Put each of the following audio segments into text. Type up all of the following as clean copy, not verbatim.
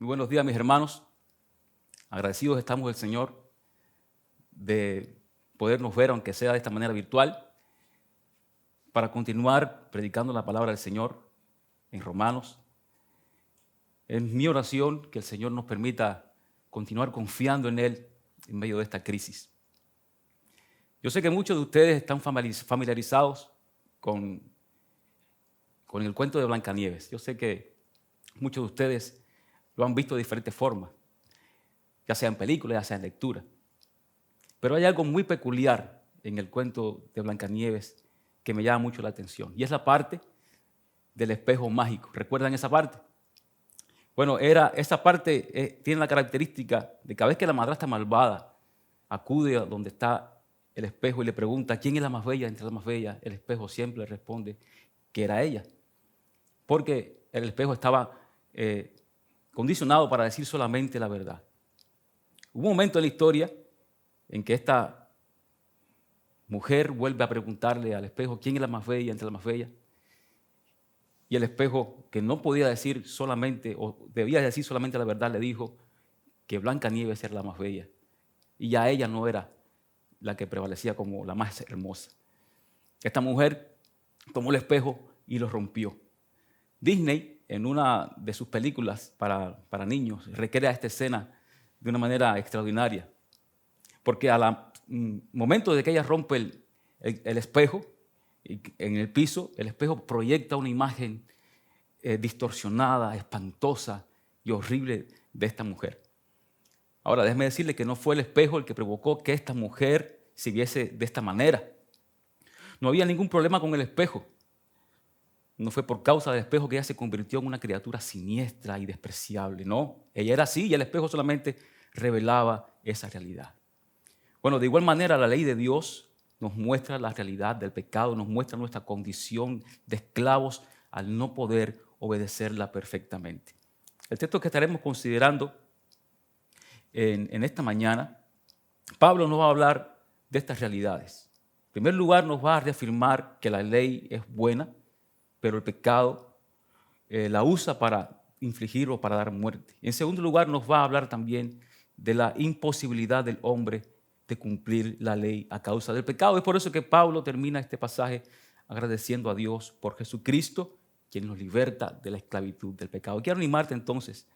buenos días, mis hermanos. Agradecidos estamos del Señor de podernos ver, aunque sea de esta manera virtual, para continuar predicando la palabra del Señor en Romanos. Es mi oración que el Señor nos permita continuar confiando en Él en medio de esta crisis. Yo sé que muchos de ustedes están familiarizados con el cuento de Blancanieves. Yo sé que muchos de ustedes lo han visto de diferentes formas, ya sea en películas, ya sea en lectura. Pero hay algo muy peculiar en el cuento de Blancanieves que me llama mucho la atención, y es la parte del espejo mágico. ¿Recuerdan esa parte? Bueno, esa parte tiene la característica de cada vez que la madrastra malvada acude a donde está el espejo y le pregunta ¿quién es la más bella entre las más bellas? El espejo siempre le responde que era ella, porque el espejo estaba condicionado para decir solamente la verdad. Hubo un momento en la historia en que esta mujer vuelve a preguntarle al espejo quién es la más bella entre las más bellas, y el espejo, que no podía decir solamente, o debía decir solamente la verdad, le dijo que Blancanieves era la más bella, y ya ella no era la que prevalecía como la más hermosa. Esta mujer tomó el espejo y lo rompió. Disney, en una de sus películas para niños, recrea esta escena de una manera extraordinaria, porque al momento de que ella rompe el espejo, en el piso, el espejo proyecta una imagen distorsionada, espantosa y horrible de esta mujer. Ahora, déjeme decirle que no fue el espejo el que provocó que esta mujer se viese de esta manera. No había ningún problema con el espejo. No fue por causa del espejo que ella se convirtió en una criatura siniestra y despreciable. No, ella era así y el espejo solamente revelaba esa realidad. Bueno, de igual manera la ley de Dios nos muestra la realidad del pecado, nos muestra nuestra condición de esclavos al no poder obedecerla perfectamente. El texto que estaremos considerando en esta mañana, Pablo nos va a hablar de estas realidades. En primer lugar, nos va a reafirmar que la ley es buena, pero el pecado la usa para infligir o para dar muerte. En segundo lugar, nos va a hablar también de la imposibilidad del hombre de cumplir la ley a causa del pecado. Es por eso que Pablo termina este pasaje agradeciendo a Dios por Jesucristo, quien nos liberta de la esclavitud del pecado. Quiero animarte entonces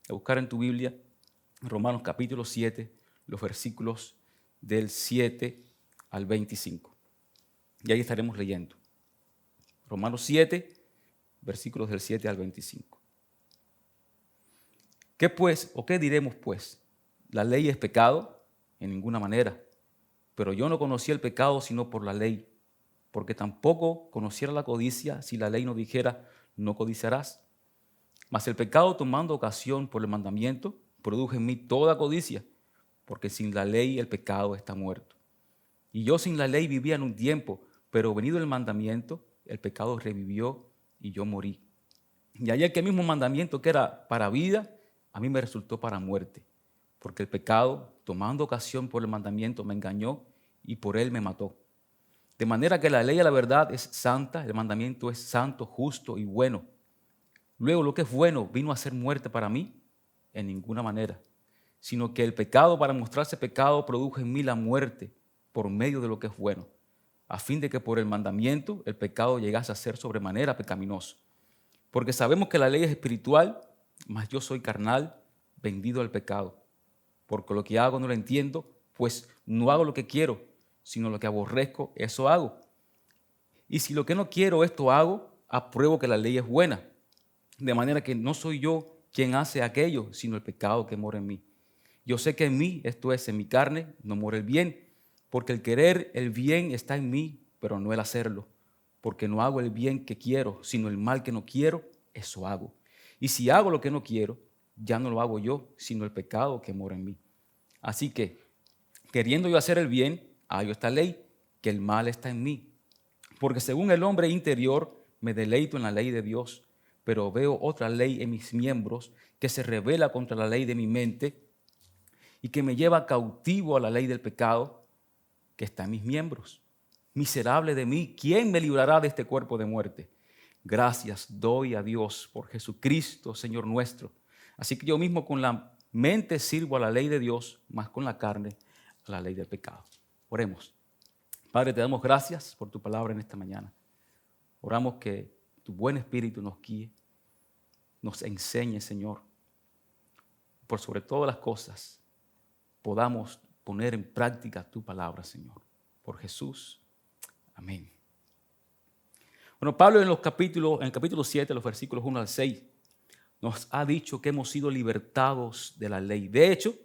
a buscar en tu Biblia Romanos capítulo 7, los versículos del 7 al 25. Y ahí estaremos leyendo. Romanos 7, versículos del 7 al 25. ¿Qué pues, o qué diremos pues? ¿La ley es pecado? En ninguna manera. Pero yo no conocía el pecado sino por la ley, porque tampoco conociera la codicia si la ley no dijera, no codiciarás. Mas el pecado, tomando ocasión por el mandamiento, produjo en mí toda codicia, porque sin la ley el pecado está muerto. Y yo sin la ley vivía en un tiempo, pero venido el mandamiento, el pecado revivió y yo morí. Y allá aquel mismo mandamiento que era para vida, a mí me resultó para muerte, porque el pecado, tomando ocasión por el mandamiento, me engañó y por él me mató. De manera que la ley de la verdad es santa, el mandamiento es santo, justo y bueno. Luego, lo que es bueno vino a ser muerte para mí, en ninguna manera, sino que el pecado, para mostrarse pecado, produjo en mí la muerte por medio de lo que es bueno, a fin de que por el mandamiento el pecado llegase a ser sobremanera pecaminoso. Porque sabemos que la ley es espiritual, mas yo soy carnal, vendido al pecado. Porque lo que hago no lo entiendo, pues no hago lo que quiero, sino lo que aborrezco, eso hago. Y si lo que no quiero, esto hago, apruebo que la ley es buena. De manera que no soy yo quien hace aquello, sino el pecado que mora en mí. Yo sé que en mí, esto es, en mi carne, no mora el bien, porque el querer el bien está en mí, pero no el hacerlo. Porque no hago el bien que quiero, sino el mal que no quiero, eso hago. Y si hago lo que no quiero, ya no lo hago yo, sino el pecado que mora en mí. Así que, queriendo yo hacer el bien, hallo esta ley, que el mal está en mí. Porque según el hombre interior, me deleito en la ley de Dios, pero veo otra ley en mis miembros que se rebela contra la ley de mi mente y que me lleva cautivo a la ley del pecado que está en mis miembros. Miserable de mí, ¿quién me librará de este cuerpo de muerte? Gracias doy a Dios por Jesucristo, Señor nuestro. Así que yo mismo con la mente sirvo a la ley de Dios, más con la carne a la ley del pecado. Oremos. Padre, te damos gracias por tu palabra en esta mañana. Oramos que tu buen espíritu nos guíe, nos enseñe, Señor. Por sobre todas las cosas, podamos poner en práctica tu palabra, Señor. Por Jesús. Amén. Bueno, Pablo en el capítulo 7, los versículos 1 al 6, nos ha dicho que hemos sido libertados de la ley. De hecho,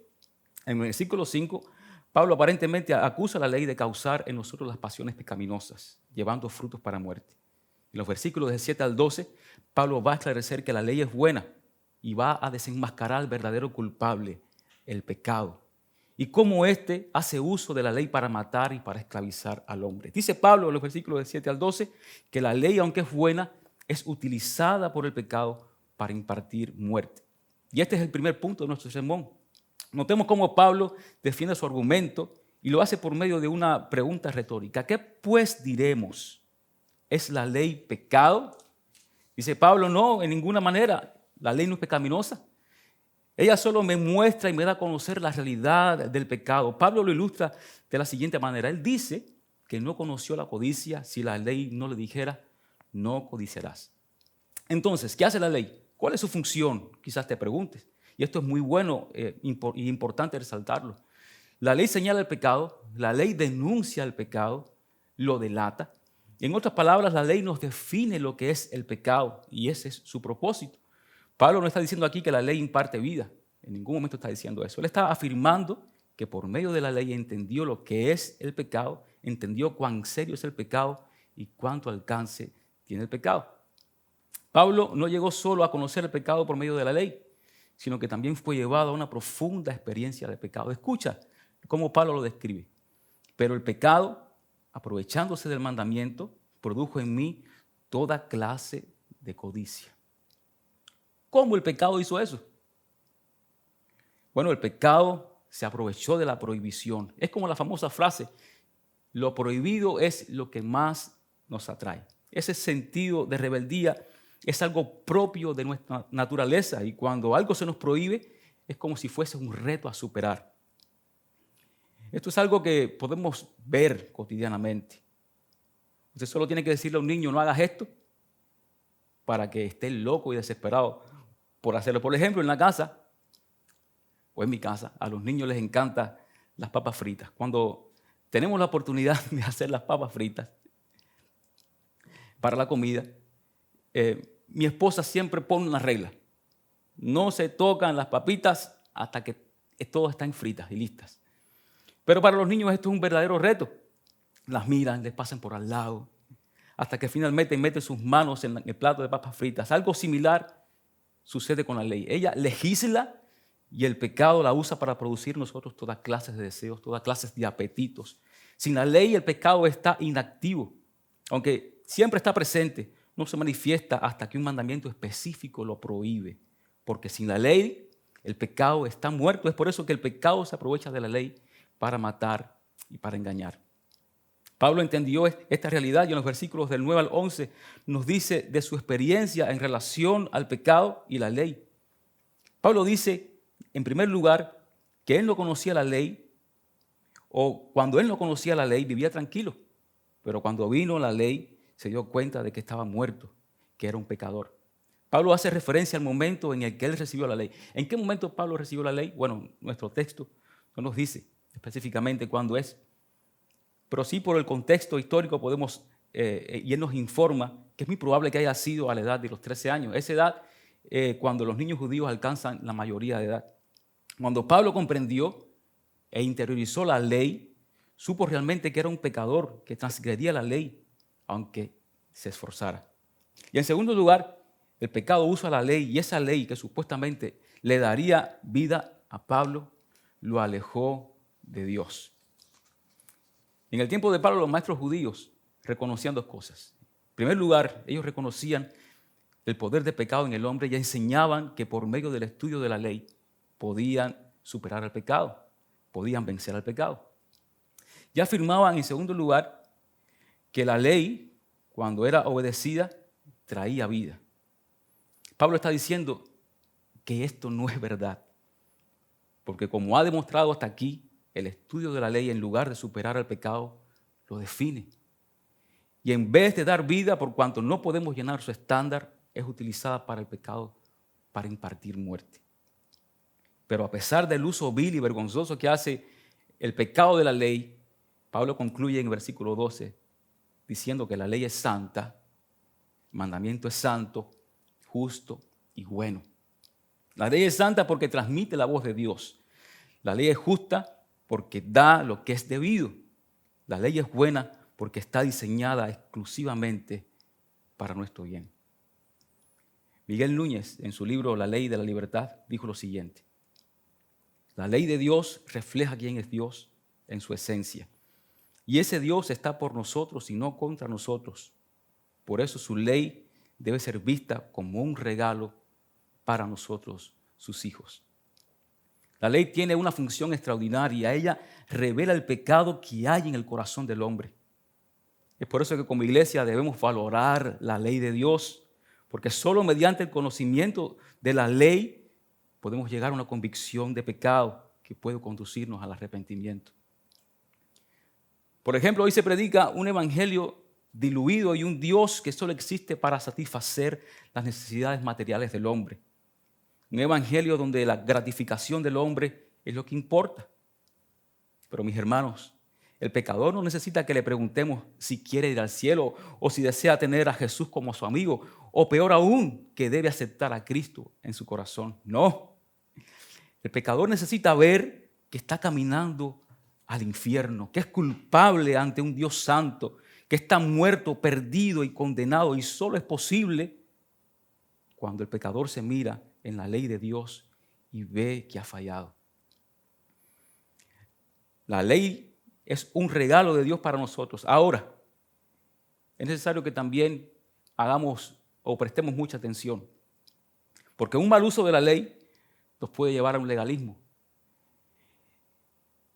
en el versículo 5, Pablo aparentemente acusa a la ley de causar en nosotros las pasiones pecaminosas, llevando frutos para muerte. En los versículos de 7 al 12, Pablo va a esclarecer que la ley es buena y va a desenmascarar al verdadero culpable, el pecado, y cómo éste hace uso de la ley para matar y para esclavizar al hombre. Dice Pablo en los versículos de 7 al 12 que la ley, aunque es buena, es utilizada por el pecado para impartir muerte. Y este es el primer punto de nuestro sermón. Notemos cómo Pablo defiende su argumento y lo hace por medio de una pregunta retórica. ¿Qué pues diremos? ¿Es la ley pecado? Dice Pablo, no, en ninguna manera. La ley no es pecaminosa. Ella solo me muestra y me da a conocer la realidad del pecado. Pablo lo ilustra de la siguiente manera. Él dice que no conoció la codicia si la ley no le dijera, no codiciarás. Entonces, ¿qué hace la ley? ¿Cuál es su función? Quizás te preguntes. Y esto es muy bueno y importante resaltarlo. La ley señala el pecado, la ley denuncia el pecado, lo delata. En otras palabras, la ley nos define lo que es el pecado y ese es su propósito. Pablo no está diciendo aquí que la ley imparte vida. En ningún momento está diciendo eso. Él está afirmando que por medio de la ley entendió lo que es el pecado, entendió cuán serio es el pecado y cuánto alcance tiene el pecado. Pablo no llegó solo a conocer el pecado por medio de la ley, sino que también fue llevado a una profunda experiencia de pecado. Escucha cómo Pablo lo describe. Pero el pecado, aprovechándose del mandamiento, produjo en mí toda clase de codicia. ¿Cómo el pecado hizo eso? Bueno, el pecado se aprovechó de la prohibición. Es como la famosa frase, lo prohibido es lo que más nos atrae. Ese sentido de rebeldía es algo propio de nuestra naturaleza y cuando algo se nos prohíbe es como si fuese un reto a superar. Esto es algo que podemos ver cotidianamente. Usted solo tiene que decirle a un niño no hagas esto para que esté loco y desesperado por hacerlo. Por ejemplo, en la casa o en mi casa, a los niños les encantan las papas fritas. Cuando tenemos la oportunidad de hacer las papas fritas para la comida, mi esposa siempre pone una regla. No se tocan las papitas hasta que todas están fritas y listas. Pero para los niños esto es un verdadero reto. Las miran, les pasan por al lado, hasta que finalmente meten sus manos en el plato de papas fritas. Algo similar sucede con la ley. Ella legisla y el pecado la usa para producir en nosotros todas clases de deseos, todas clases de apetitos. Sin la ley el pecado está inactivo. Aunque siempre está presente, no se manifiesta hasta que un mandamiento específico lo prohíbe. Porque sin la ley el pecado está muerto. Es por eso que el pecado se aprovecha de la ley para matar y para engañar. Pablo entendió esta realidad y en los versículos del 9 al 11 nos dice de su experiencia en relación al pecado y la ley. Pablo dice, en primer lugar, que él no conocía la ley o cuando él no conocía la ley vivía tranquilo, pero cuando vino la ley se dio cuenta de que estaba muerto, que era un pecador. Pablo hace referencia al momento en el que él recibió la ley. ¿En qué momento Pablo recibió la ley? Bueno, nuestro texto no nos dice específicamente cuándo es, pero sí por el contexto histórico podemos, y él nos informa que es muy probable que haya sido a la edad de los 13 años, esa edad cuando los niños judíos alcanzan la mayoría de edad. Cuando Pablo comprendió e interiorizó la ley, supo realmente que era un pecador que transgredía la ley, aunque se esforzara. Y en segundo lugar, el pecado usa la ley y esa ley que supuestamente le daría vida a Pablo, lo alejó de Dios. En el tiempo de Pablo, los maestros judíos reconocían dos cosas. En primer lugar, ellos reconocían el poder de pecado en el hombre y enseñaban que por medio del estudio de la ley podían superar el pecado, podían vencer al pecado. Ya afirmaban, en segundo lugar, que la ley, cuando era obedecida, traía vida. Pablo está diciendo, que esto no es verdad. Porque como ha demostrado hasta aquí, el estudio de la ley, en lugar de superar al pecado, lo define. Y en vez de dar vida, por cuanto no podemos llenar su estándar, es utilizada para el pecado, para impartir muerte. Pero a pesar del uso vil y vergonzoso que hace el pecado de la ley, Pablo concluye en el versículo 12 diciendo que la ley es santa, el mandamiento es santo, justo y bueno. La ley es santa porque transmite la voz de Dios. La ley es justa porque da lo que es debido. La ley es buena porque está diseñada exclusivamente para nuestro bien. Miguel Núñez, en su libro La Ley de la Libertad, dijo lo siguiente: la ley de Dios refleja quién es Dios en su esencia. Y ese Dios está por nosotros y no contra nosotros. Por eso su ley debe ser vista como un regalo para nosotros, sus hijos. La ley tiene una función extraordinaria. Ella revela el pecado que hay en el corazón del hombre. Es por eso que como iglesia debemos valorar la ley de Dios, porque solo mediante el conocimiento de la ley podemos llegar a una convicción de pecado que puede conducirnos al arrepentimiento. Por ejemplo, hoy se predica un evangelio diluido y un Dios que solo existe para satisfacer las necesidades materiales del hombre. Un evangelio donde la gratificación del hombre es lo que importa. Pero mis hermanos, el pecador no necesita que le preguntemos si quiere ir al cielo o si desea tener a Jesús como su amigo, o peor aún, que debe aceptar a Cristo en su corazón. No. El pecador necesita ver que está caminando al infierno, que es culpable ante un Dios santo, que está muerto, perdido y condenado, y solo es posible cuando el pecador se mira en la ley de Dios y ve que ha fallado. La ley es un regalo de Dios para nosotros. Ahora, es necesario que también hagamos o prestemos mucha atención, porque un mal uso de la ley nos puede llevar a un legalismo.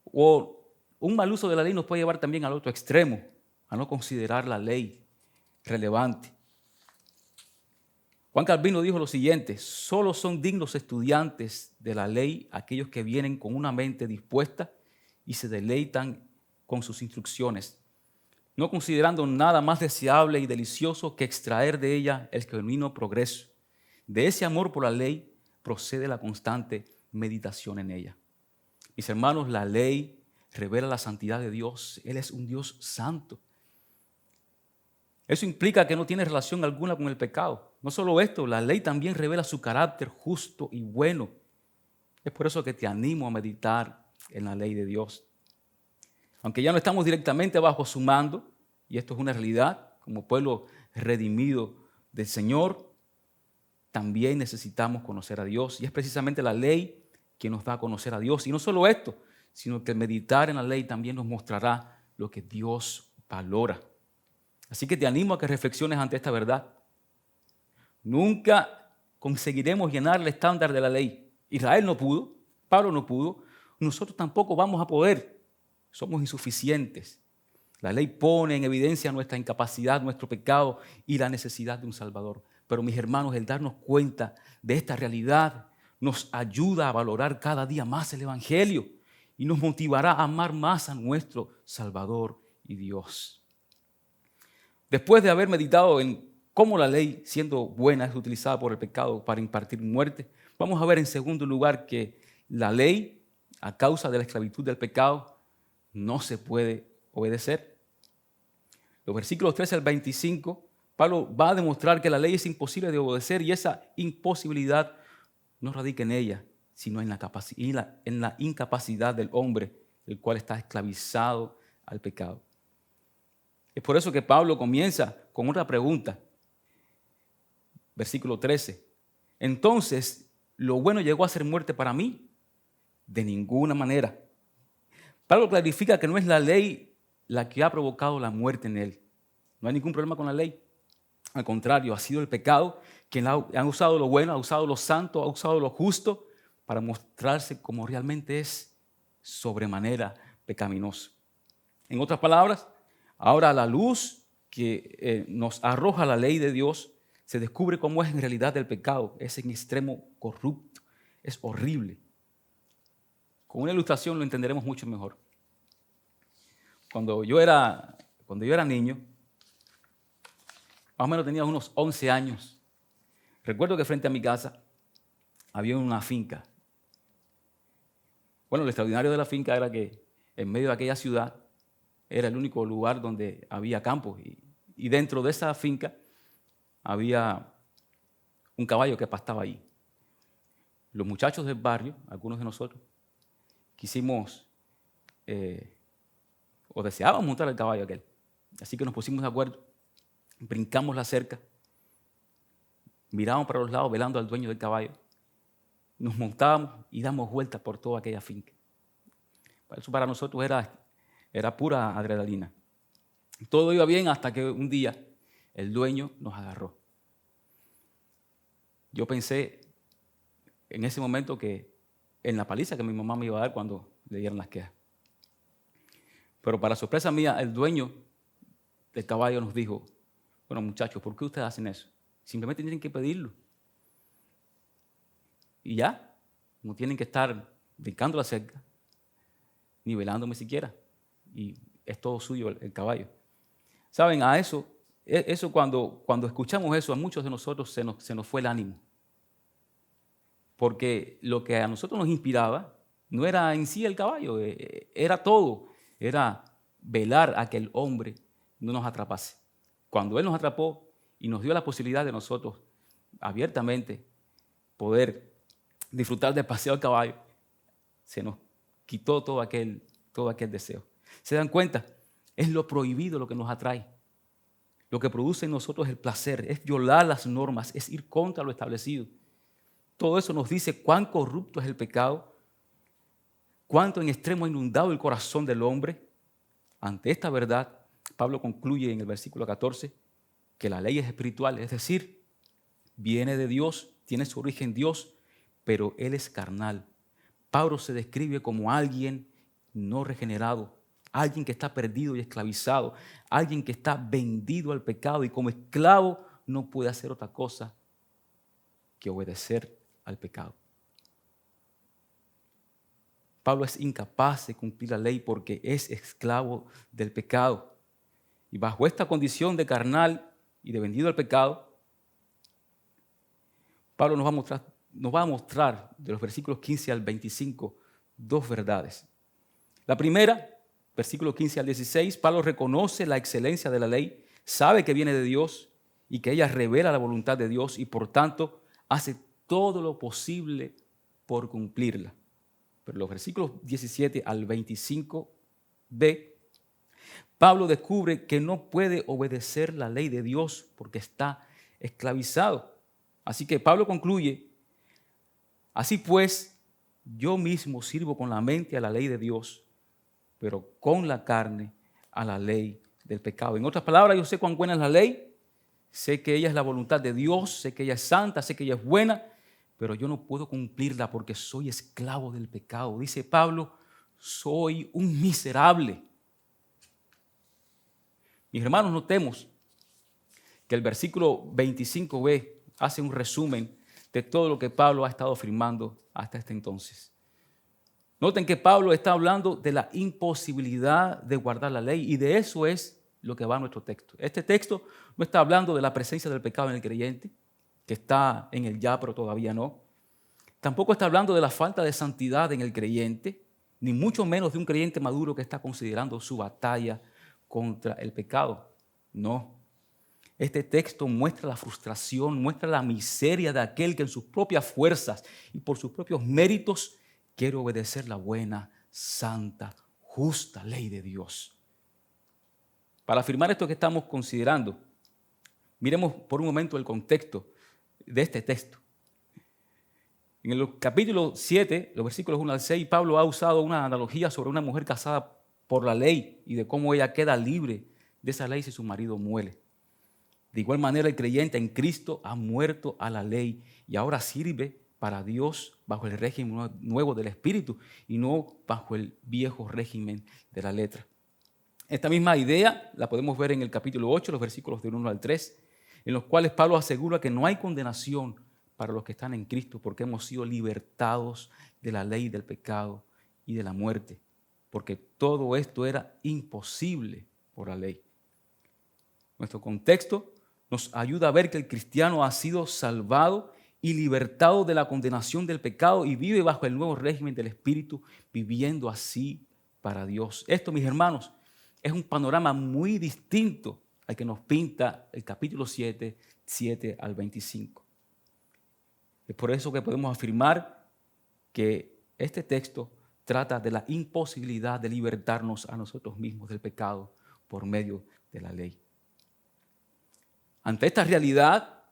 O un mal uso de la ley nos puede llevar también al otro extremo, a no considerar la ley relevante. Juan Calvino dijo lo siguiente: solo son dignos estudiantes de la ley aquellos que vienen con una mente dispuesta y se deleitan con sus instrucciones, no considerando nada más deseable y delicioso que extraer de ella el genuino progreso. De ese amor por la ley procede la constante meditación en ella. Mis hermanos, la ley revela la santidad de Dios. Él es un Dios santo. Eso implica que no tiene relación alguna con el pecado. No solo esto, la ley también revela su carácter justo y bueno. Es por eso que te animo a meditar en la ley de Dios. Aunque ya no estamos directamente bajo su mando, y esto es una realidad, como pueblo redimido del Señor, también necesitamos conocer a Dios. Y es precisamente la ley que nos da a conocer a Dios. Y no solo esto, sino que meditar en la ley también nos mostrará lo que Dios valora. Así que te animo a que reflexiones ante esta verdad. Nunca conseguiremos llenar el estándar de la ley. Israel no pudo, Pablo no pudo, nosotros tampoco vamos a poder. Somos insuficientes. La ley pone en evidencia nuestra incapacidad, nuestro pecado y la necesidad de un Salvador. Pero mis hermanos, el darnos cuenta de esta realidad nos ayuda a valorar cada día más el Evangelio y nos motivará a amar más a nuestro Salvador y Dios. Después de haber meditado en cómo la ley, siendo buena, es utilizada por el pecado para impartir muerte, vamos a ver en segundo lugar que la ley, a causa de la esclavitud del pecado, no se puede obedecer. Los versículos 13 al 25, Pablo va a demostrar que la ley es imposible de obedecer y esa imposibilidad no radica en ella, sino en la incapacidad del hombre, el cual está esclavizado al pecado. Es por eso que Pablo comienza con otra pregunta. Versículo 13. Entonces, ¿lo bueno llegó a ser muerte para mí? De ninguna manera. Pablo clarifica que no es la ley la que ha provocado la muerte en él. No hay ningún problema con la ley. Al contrario, ha sido el pecado quien ha usado lo bueno, ha usado lo santo, ha usado lo justo para mostrarse como realmente es, sobremanera pecaminoso. En otras palabras, ahora la luz que nos arroja la ley de Dios se descubre cómo es en realidad el pecado. Es en extremo corrupto, Es horrible. Con una ilustración lo entenderemos mucho mejor. Cuando yo era niño, más o menos tenía unos 11 años, recuerdo que frente a mi casa había una finca. Bueno, lo extraordinario de la finca era que en medio de aquella ciudad era el único lugar donde había campos. Y dentro de esa finca había un caballo que pastaba ahí. Los muchachos del barrio, algunos de nosotros, quisimos o deseábamos montar el caballo aquel. Así que nos pusimos de acuerdo, brincamos la cerca, mirábamos para los lados velando al dueño del caballo, nos montábamos y damos vueltas por toda aquella finca. Eso para nosotros era pura adrenalina. Todo iba bien hasta que un día el dueño nos agarró. Yo pensé en ese momento que en la paliza que mi mamá me iba a dar cuando le dieran las quejas. Pero para sorpresa mía, el dueño del caballo nos dijo, bueno, muchachos, ¿por qué ustedes hacen eso? Simplemente tienen que pedirlo. Y ya, no tienen que estar brincando la cerca, ni velándome siquiera. Y es todo suyo el caballo. ¿Saben? A eso cuando escuchamos eso, a muchos de nosotros se nos fue el ánimo. Porque lo que a nosotros nos inspiraba no era en sí el caballo, era todo. Era velar a que el hombre no nos atrapase. Cuando él nos atrapó y nos dio la posibilidad de nosotros abiertamente poder disfrutar del paseo al caballo, se nos quitó todo aquel deseo. ¿Se dan cuenta? Es lo prohibido lo que nos atrae. Lo que produce en nosotros el placer, es violar las normas, es ir contra lo establecido. Todo eso nos dice cuán corrupto es el pecado, cuánto en extremo ha inundado el corazón del hombre. Ante esta verdad, Pablo concluye en el versículo 14 que la ley es espiritual, es decir, viene de Dios, tiene su origen en Dios, pero él es carnal. Pablo se describe como alguien no regenerado, alguien que está perdido y esclavizado, alguien que está vendido al pecado y como esclavo no puede hacer otra cosa que obedecer al pecado. Pablo es incapaz de cumplir la ley porque es esclavo del pecado. Y bajo esta condición de carnal y de vendido al pecado, Pablo nos va a mostrar de los versículos 15 al 25 dos verdades. La primera, versículos 15 al 16, Pablo reconoce la excelencia de la ley, sabe que viene de Dios y que ella revela la voluntad de Dios y por tanto hace todo lo posible por cumplirla. Pero los versículos 17 al 25b, Pablo descubre que no puede obedecer la ley de Dios porque está esclavizado. Así que Pablo concluye, así pues, yo mismo sirvo con la mente a la ley de Dios, pero con la carne a la ley del pecado. En otras palabras, yo sé cuán buena es la ley, sé que ella es la voluntad de Dios, sé que ella es santa, sé que ella es buena, pero yo no puedo cumplirla porque soy esclavo del pecado. Dice Pablo, soy un miserable. Mis hermanos, notemos que el versículo 25b hace un resumen de todo lo que Pablo ha estado afirmando hasta este entonces. Noten que Pablo está hablando de la imposibilidad de guardar la ley y de eso es lo que va a nuestro texto. Este texto no está hablando de la presencia del pecado en el creyente, que está en el ya pero todavía no. Tampoco está hablando de la falta de santidad en el creyente, ni mucho menos de un creyente maduro que está considerando su batalla contra el pecado. No. Este texto muestra la frustración, muestra la miseria de aquel que en sus propias fuerzas y por sus propios méritos quiere obedecer la buena, santa, justa ley de Dios. Para afirmar esto que estamos considerando, miremos por un momento el contexto de este texto. En el capítulo 7, los versículos 1 al 6, Pablo ha usado una analogía sobre una mujer casada por la ley y de cómo ella queda libre de esa ley si su marido muere. De igual manera, el creyente en Cristo ha muerto a la ley y ahora sirve para Dios bajo el régimen nuevo del Espíritu y no bajo el viejo régimen de la letra. Esta misma idea la podemos ver en el capítulo 8, los versículos del 1 al 3, en los cuales Pablo asegura que no hay condenación para los que están en Cristo, porque hemos sido libertados de la ley del pecado y de la muerte, porque todo esto era imposible por la ley. Nuestro contexto nos ayuda a ver que el cristiano ha sido salvado y libertado de la condenación del pecado y vive bajo el nuevo régimen del Espíritu, viviendo así para Dios. Esto, mis hermanos, es un panorama muy distinto al que nos pinta el capítulo 7, 7 al 25. Es por eso que podemos afirmar que este texto trata de la imposibilidad de libertarnos a nosotros mismos del pecado por medio de la ley. Ante esta realidad,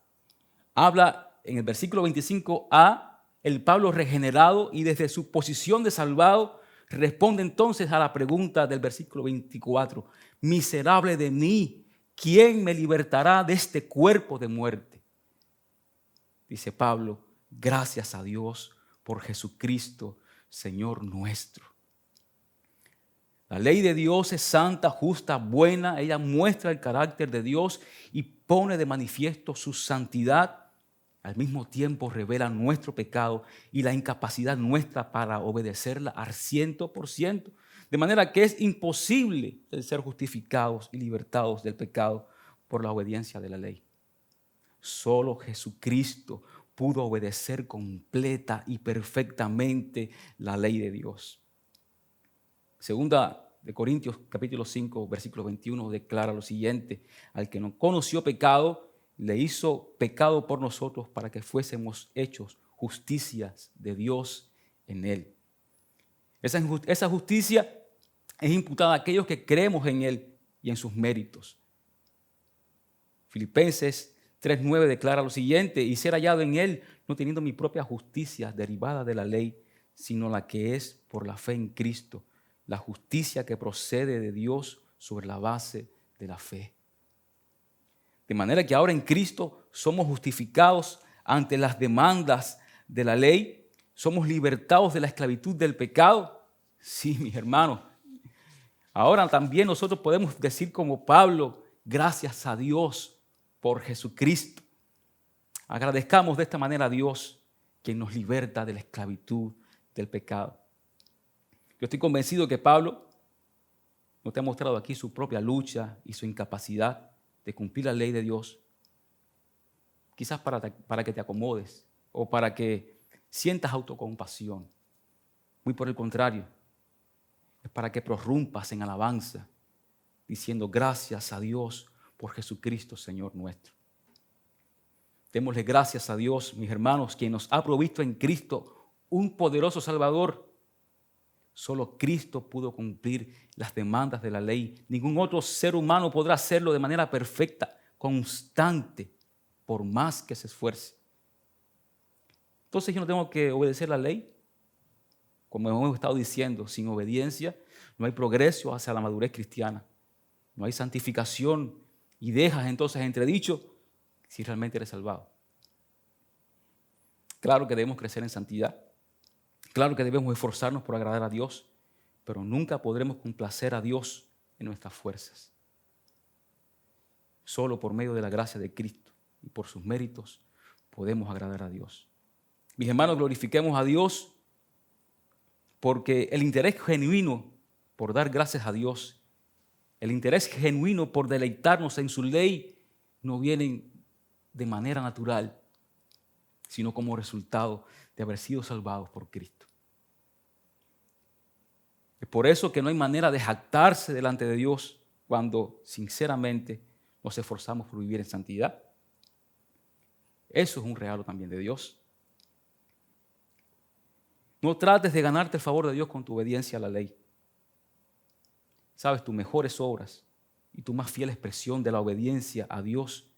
habla en el versículo 25a el Pablo regenerado y desde su posición de salvado responde entonces a la pregunta del versículo 24. Miserable de mí, ¿quién me libertará de este cuerpo de muerte? Dice Pablo, gracias a Dios por Jesucristo, Señor nuestro. La ley de Dios es santa, justa, buena. Ella muestra el carácter de Dios y pone de manifiesto su santidad. Al mismo tiempo revela nuestro pecado y la incapacidad nuestra para obedecerla al 100%. De manera que es imposible el ser justificados y libertados del pecado por la obediencia de la ley. Solo Jesucristo pudo obedecer completa y perfectamente la ley de Dios. Segunda de Corintios capítulo 5, versículo 21 declara lo siguiente: al que no conoció pecado, le hizo pecado por nosotros para que fuésemos hechos justicias de Dios en él. Esa justicia es imputada a aquellos que creemos en él y en sus méritos. Filipenses 3:9 declara lo siguiente: y ser hallado en él, no teniendo mi propia justicia derivada de la ley, sino la que es por la fe en Cristo, la justicia que procede de Dios sobre la base de la fe. De manera que ahora en Cristo somos justificados ante las demandas de la ley, somos libertados de la esclavitud del pecado. Sí, mis hermanos. Ahora también nosotros podemos decir como Pablo, gracias a Dios por Jesucristo. Agradezcamos de esta manera a Dios, quien nos liberta de la esclavitud del pecado. Yo estoy convencido que Pablo nos ha mostrado aquí su propia lucha y su incapacidad de cumplir la ley de Dios, quizás para que te acomodes o para que sientas autocompasión. Muy por el contrario, es para que prorrumpas en alabanza, diciendo gracias a Dios por Jesucristo, Señor nuestro. Démosle gracias a Dios, mis hermanos, quien nos ha provisto en Cristo un poderoso Salvador. Solo Cristo pudo cumplir las demandas de la ley. Ningún otro ser humano podrá hacerlo de manera perfecta, constante, por más que se esfuerce. Entonces yo no tengo que obedecer la ley. Como hemos estado diciendo, sin obediencia no hay progreso hacia la madurez cristiana. No hay santificación y dejas entonces entredicho si realmente eres salvado. Claro que debemos crecer en santidad. Claro que debemos esforzarnos por agradar a Dios, pero nunca podremos complacer a Dios en nuestras fuerzas. Solo por medio de la gracia de Cristo y por sus méritos podemos agradar a Dios. Mis hermanos, glorifiquemos a Dios porque el interés genuino por dar gracias a Dios, el interés genuino por deleitarnos en su ley, no vienen de manera natural, sino como resultado de haber sido salvados por Cristo. Es por eso que no hay manera de jactarse delante de Dios cuando sinceramente nos esforzamos por vivir en santidad. Eso es un regalo también de Dios. No trates de ganarte el favor de Dios con tu obediencia a la ley. Sabes, tus mejores obras y tu más fiel expresión de la obediencia a Dios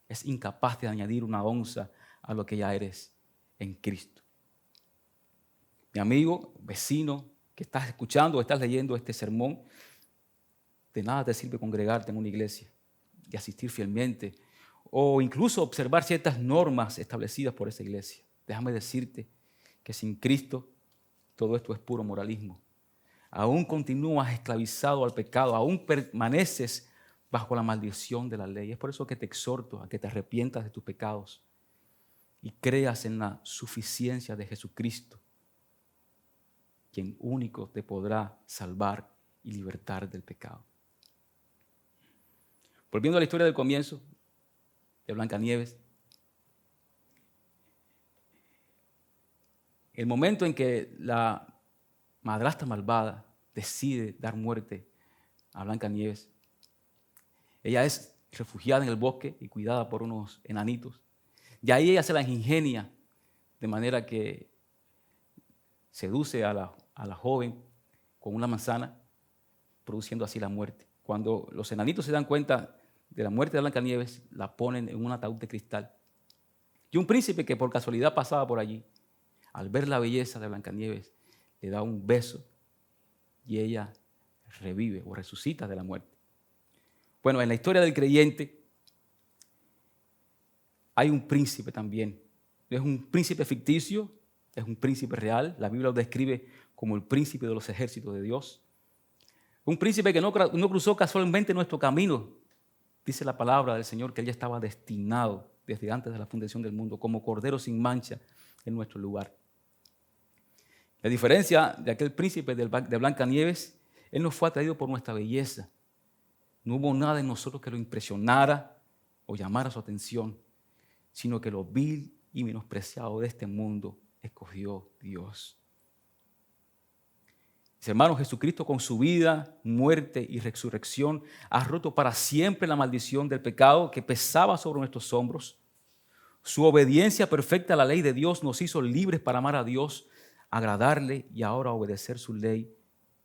es incapaz de añadir una onza a lo que ya eres en Cristo. Mi amigo, vecino, que estás escuchando o estás leyendo este sermón, de nada te sirve congregarte en una iglesia y asistir fielmente o incluso observar ciertas normas establecidas por esa iglesia. Déjame decirte que sin Cristo todo esto es puro moralismo. Aún continúas esclavizado al pecado, aún permaneces bajo la maldición de la ley. Es por eso que te exhorto a que te arrepientas de tus pecados y creas en la suficiencia de Jesucristo, quien único te podrá salvar y libertar del pecado. Volviendo a la historia del comienzo de Blancanieves, el momento en que la madrastra malvada decide dar muerte a Blancanieves, ella es refugiada en el bosque y cuidada por unos enanitos. Y ahí ella se las ingenia de manera que seduce a la joven con una manzana, produciendo así la muerte. Cuando los enanitos se dan cuenta de la muerte de Blancanieves, la ponen en un ataúd de cristal. Y un príncipe que por casualidad pasaba por allí, al ver la belleza de Blancanieves, le da un beso y ella revive o resucita de la muerte. Bueno, en la historia del creyente hay un príncipe también. Es un príncipe ficticio, es un príncipe real. La Biblia lo describe como el príncipe de los ejércitos de Dios. Un príncipe que no cruzó casualmente nuestro camino. Dice la palabra del Señor que él ya estaba destinado desde antes de la fundación del mundo como cordero sin mancha en nuestro lugar. La diferencia de aquel príncipe de Blancanieves, él no fue atraído por nuestra belleza. No hubo nada en nosotros que lo impresionara o llamara su atención, sino que lo vil y menospreciado de este mundo escogió Dios. Mis hermanos, Jesucristo con su vida, muerte y resurrección ha roto para siempre la maldición del pecado que pesaba sobre nuestros hombros. Su obediencia perfecta a la ley de Dios nos hizo libres para amar a Dios, agradarle y ahora obedecer su ley.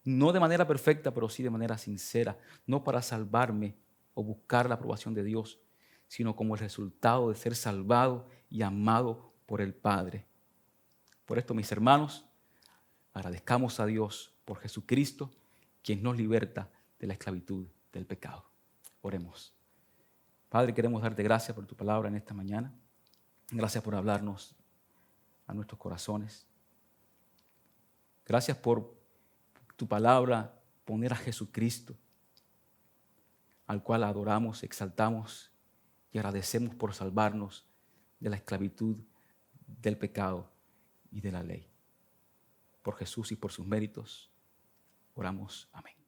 No de manera perfecta, pero sí de manera sincera, no para salvarme o buscar la aprobación de Dios, sino como el resultado de ser salvado y amado por el Padre. Por esto, mis hermanos, agradezcamos a Dios por Jesucristo, quien nos liberta de la esclavitud del pecado. Oremos. Padre, queremos darte gracias por tu palabra en esta mañana. Gracias por hablarnos a nuestros corazones. Gracias por tu palabra, poner a Jesucristo, al cual adoramos, exaltamos y agradecemos por salvarnos de la esclavitud del pecado y de la ley. Por Jesús y por sus méritos, oramos. Amén.